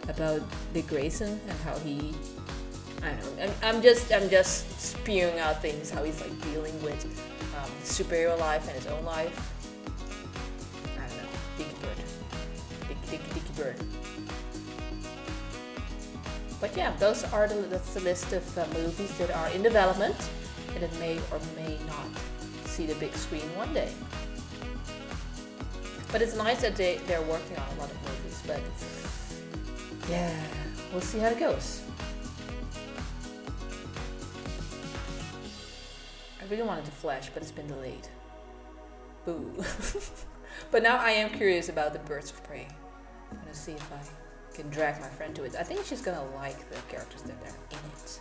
about Dick Grayson and how he. I don't know. I'm just spewing out things. How he's like dealing with superhero life and his own life. I don't know. Dicky Bird. But yeah, that's the list of movies that are in development and that may or may not see the big screen one day. But it's nice that they're working on a lot of movies. But yeah, we'll see how it goes. I really wanted to Flash, but it's been delayed. Boo. But now I am curious about the Birds of Prey. I'm gonna see if I can drag my friend to it. I think she's gonna like the characters that are in it.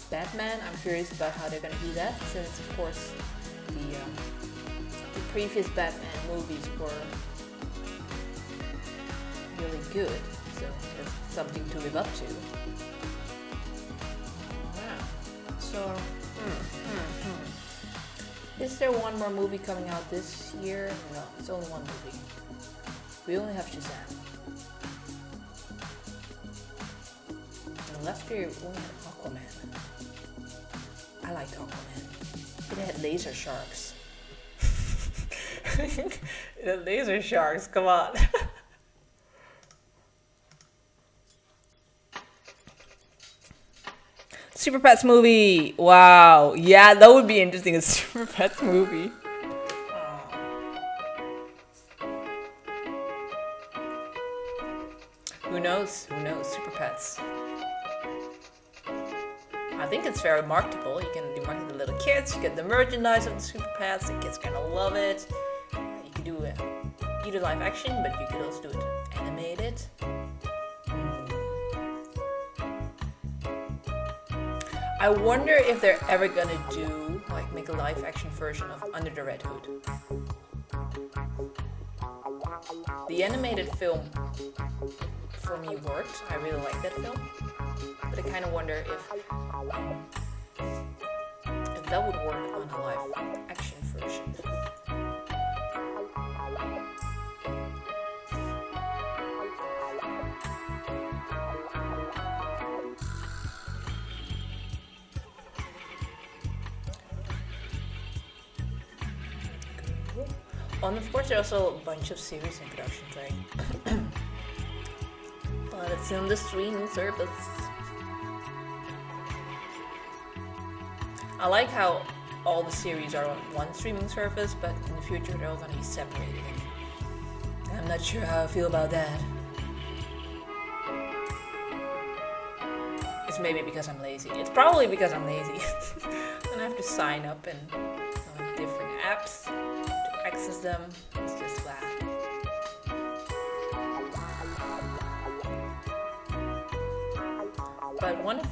Batman, I'm curious about how they're gonna do that, since of course the previous Batman movies were really good, so that's something to live up to. Wow. So, is there one more movie coming out this year? No, it's only one movie. We only have Shazam. And last year we only had Aquaman. I liked Aquaman. It had laser sharks. It had laser sharks, come on. Super Pets movie. Wow. Yeah, that would be interesting. A Super Pets movie. Who knows? Who knows? Super Pets. I think it's very marketable. You can market the little kids. You get the merchandise of the Super Pets. The kids gonna love it. You can do either live action, but you could also do it animated. I wonder if they're ever gonna make a live action version of Under the Red Hood. The animated film for me worked. I really like that film, but I kind of wonder if that would work on a live action version. And of course, there's also a bunch of series in production, right? But it's in the streaming service. I like how all the series are on one streaming service, but in the future they're all going to be separated. I'm not sure how I feel about that. It's maybe because I'm lazy. It's probably because I'm lazy. And I have to sign up and different apps to access them. It's just blah. But one of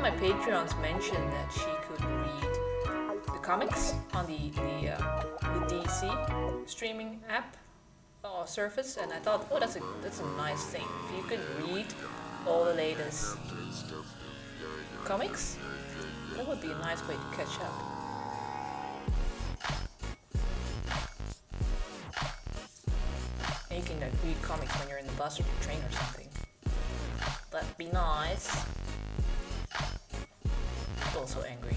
my Patreons mentioned that she could read the comics on the DC streaming app or service, and I thought, oh, that's a nice thing. If you could read all the latest comics, that would be a nice way to catch up. And you can read comics when you're in the bus or the train or something. That'd be nice. Also angry.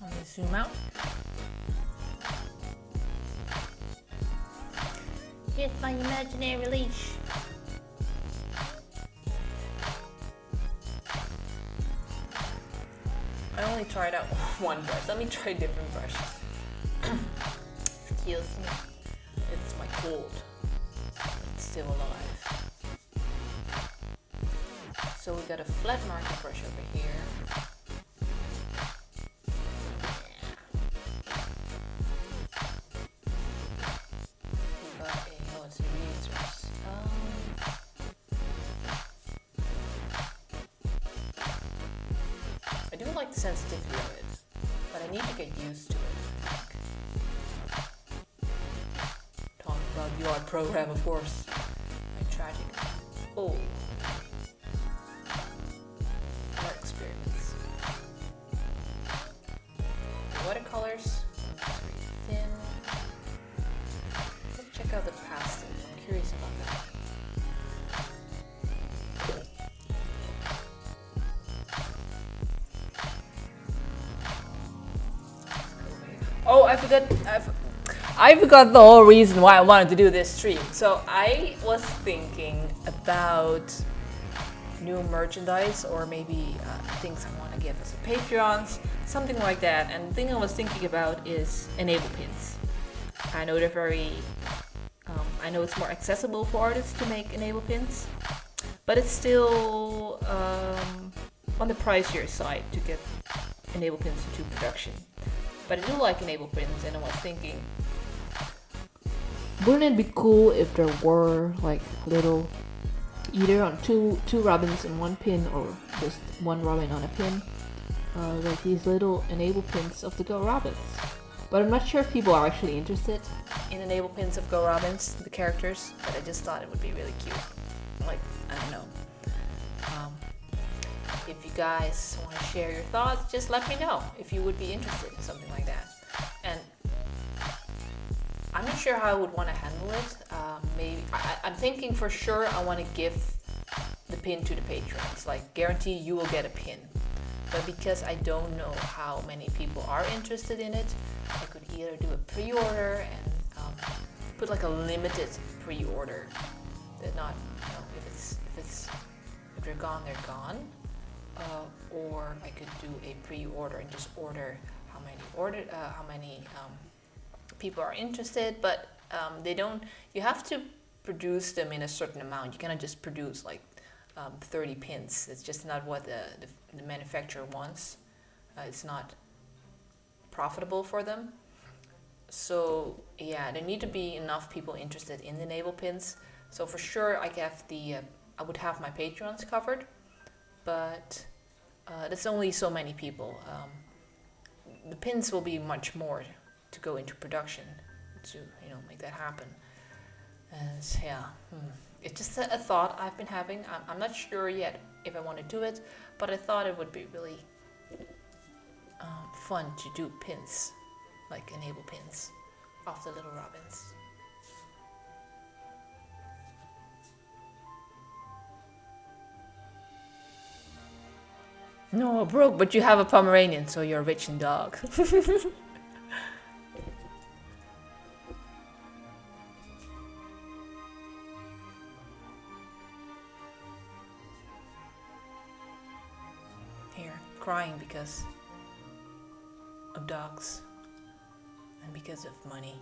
Let me zoom out. Here's my imaginary leash. I only tried out one brush. Let me try a different brush. heals me. It's my cold. It's still alive. So we got a flat marker brush over here. We got a, oh, it's erasers. I do like the sensitivity of it, but I need to get used to it. Talking about the art program, of course. My tragic. Oh. More experiments. Watercolors. Very thin. Let's check out the pastels. I'm curious about that. Oh, I forgot the whole reason why I wanted to do this stream. So I was thinking about new merchandise or maybe things I want to give as a Patreons, something like that. And the thing I was thinking about is enable pins. I know they're very, I know it's more accessible for artists to make enable pins, but it's still on the pricier side to get enable pins into production. But I do like enable pins, and I was thinking, wouldn't it be cool if there were like little, either on two robins in one pin or just one robin on a pin, like these little enable pins of the Go Robins. But I'm not sure if people are actually interested in enable pins of Go Robins, the characters, but I just thought it would be really cute. Like, I don't know. If you guys want to share your thoughts, just let me know if you would be interested in something like that. And I'm not sure how I would want to handle it. Maybe I'm thinking for sure I want to give the pin to the patrons. Like, guarantee you will get a pin. But because I don't know how many people are interested in it, I could either do a pre-order and put like a limited pre-order. That not, you know, if they're gone, they're gone. Or I could do a pre-order and just order how many people are interested, but they don't. You have to produce them in a certain amount. You cannot just produce like 30 pins. It's just not what the manufacturer wants. It's not profitable for them. So yeah, there need to be enough people interested in the enable pins. So for sure, I would have my Patreons covered. But that's only so many people. The pins will be much more to go into production to make that happen. And yeah, it's just a thought I've been having. I'm not sure yet if I want to do it, but I thought it would be really fun to do pins, like enable pins, of the little robins. No, Brooke, but you have a Pomeranian, so you're rich in dog. Here, crying because of dogs and because of money.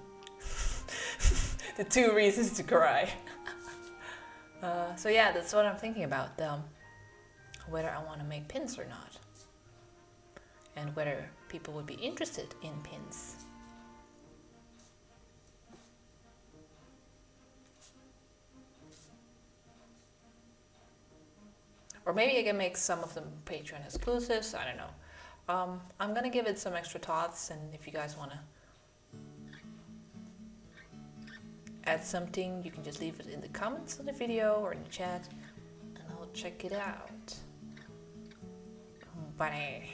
The two reasons to cry. So yeah, that's what I'm thinking about. Whether I want to make pins or not, and whether people would be interested in pins. Or maybe I can make some of them Patreon exclusives, I don't know. I'm gonna give it some extra thoughts, and if you guys want to add something, you can just leave it in the comments of the video or in the chat, and I'll check it out. Bunny.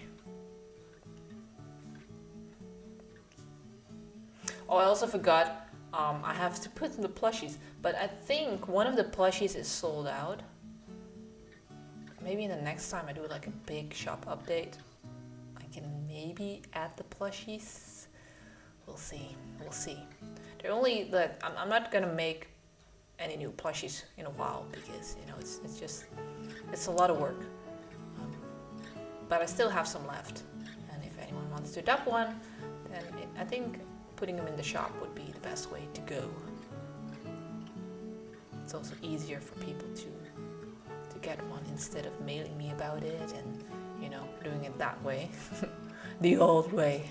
Oh, I also forgot, I have to put in the plushies, but I think one of the plushies is sold out. Maybe the next time I do like a big shop update, I can maybe add the plushies. We'll see. They're only that I'm not gonna make any new plushies in a while because it's a lot of work. But I still have some left, and if anyone wants to adopt one, then I think putting them in the shop would be the best way to go. It's also easier for people to get one instead of mailing me about it and, you know, doing it that way. The old way.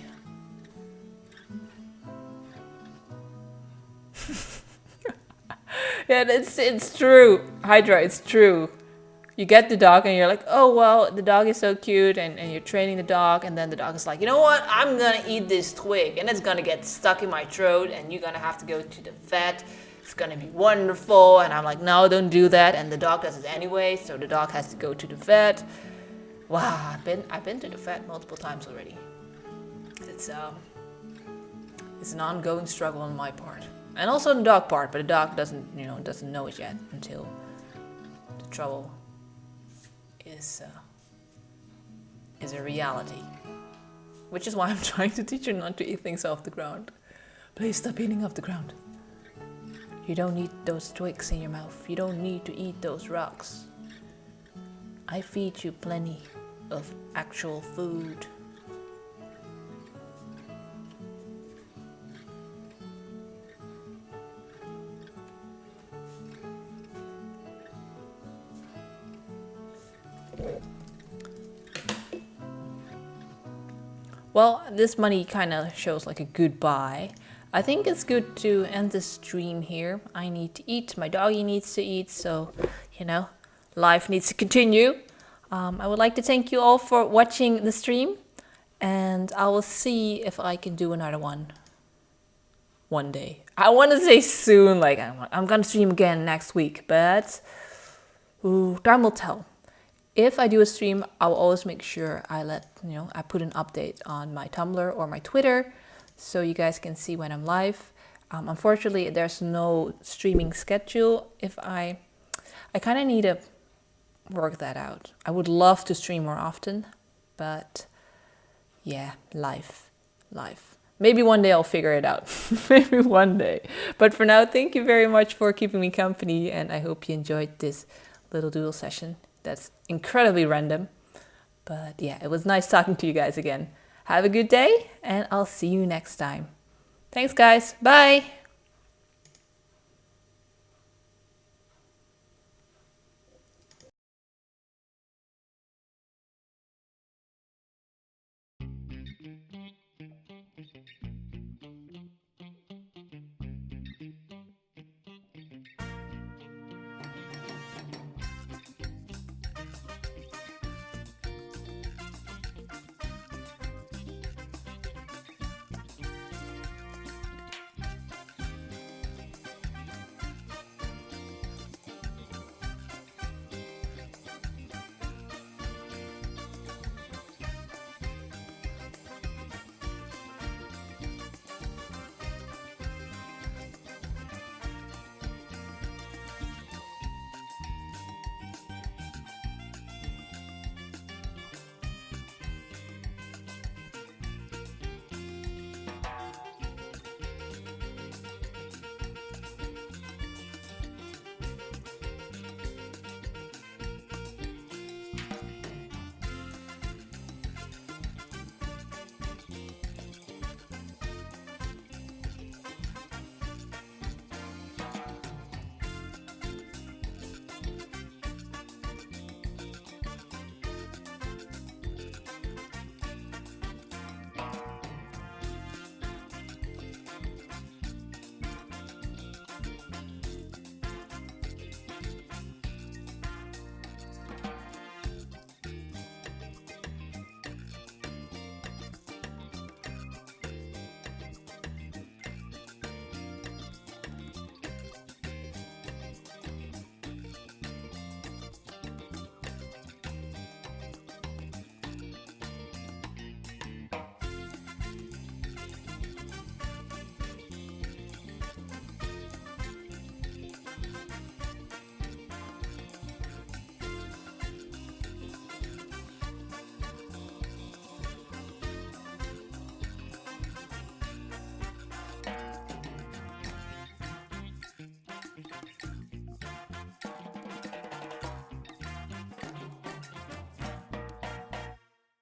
Yeah, it's true. Hydra, it's true. You get the dog and you're like, oh, well, the dog is so cute, and you're training the dog, and then the dog is like, you know what, I'm gonna eat this twig and it's gonna get stuck in my throat and you're gonna have to go to the vet. It's gonna be wonderful. And I'm like, no, don't do that. And the dog does it anyway, so the dog has to go to the vet. Wow, I've been to the vet multiple times already. It's an ongoing struggle on my part. And also the dog part, but the dog doesn't know it yet until the trouble is a reality. Which is why I'm trying to teach her not to eat things off the ground. Please stop eating off the ground. You don't need those twigs in your mouth. You don't need to eat those rocks. I feed you plenty of actual food. Well, this money kind of shows like a goodbye. I think it's good to end the stream here. I need to eat, my doggy needs to eat, so, you know, life needs to continue. I would like to thank you all for watching the stream, and I will see if I can do another one day. I want to say soon, like I'm gonna stream again next week, but time will tell. If I do a stream, I will always make sure I put an update on my Tumblr or my Twitter, so you guys can see when I'm live. Unfortunately, there's no streaming schedule. I kind of need to work that out. I would love to stream more often, but yeah, life. Maybe one day I'll figure it out. Maybe one day. But for now, thank you very much for keeping me company, and I hope you enjoyed this little doodle session. That's incredibly random. But yeah, it was nice talking to you guys again. Have a good day, and I'll see you next time. Thanks, guys. Bye.